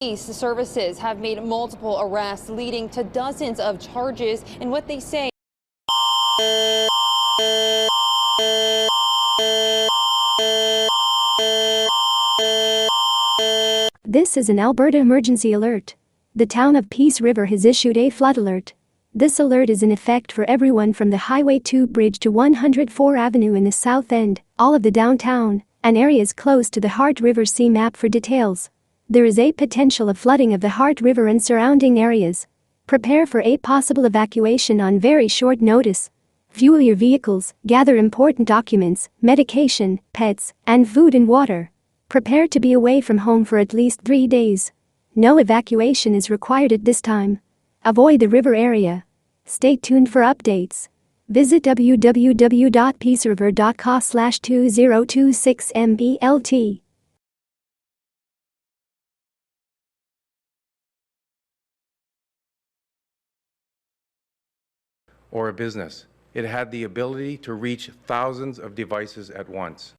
Police services have made multiple arrests, leading to dozens of charges in what they say. This is an Alberta emergency alert. The town of Peace River has issued a flood alert. This alert is in effect for everyone from the Highway 2 bridge to 104 Avenue in the south end, all of the downtown, and areas close to the Heart River. See map for details. There is a potential of flooding of the Heart River and surrounding areas. Prepare for a possible evacuation on very short notice. Fuel your vehicles, gather important documents, medication, pets, and food and water. Prepare to be away from home for at least 3 days. No evacuation is required at this time. Avoid the river area. Stay tuned for updates. Visit www.peaceriver.ca/2026melt. Or a business. It had the ability to reach thousands of devices at once.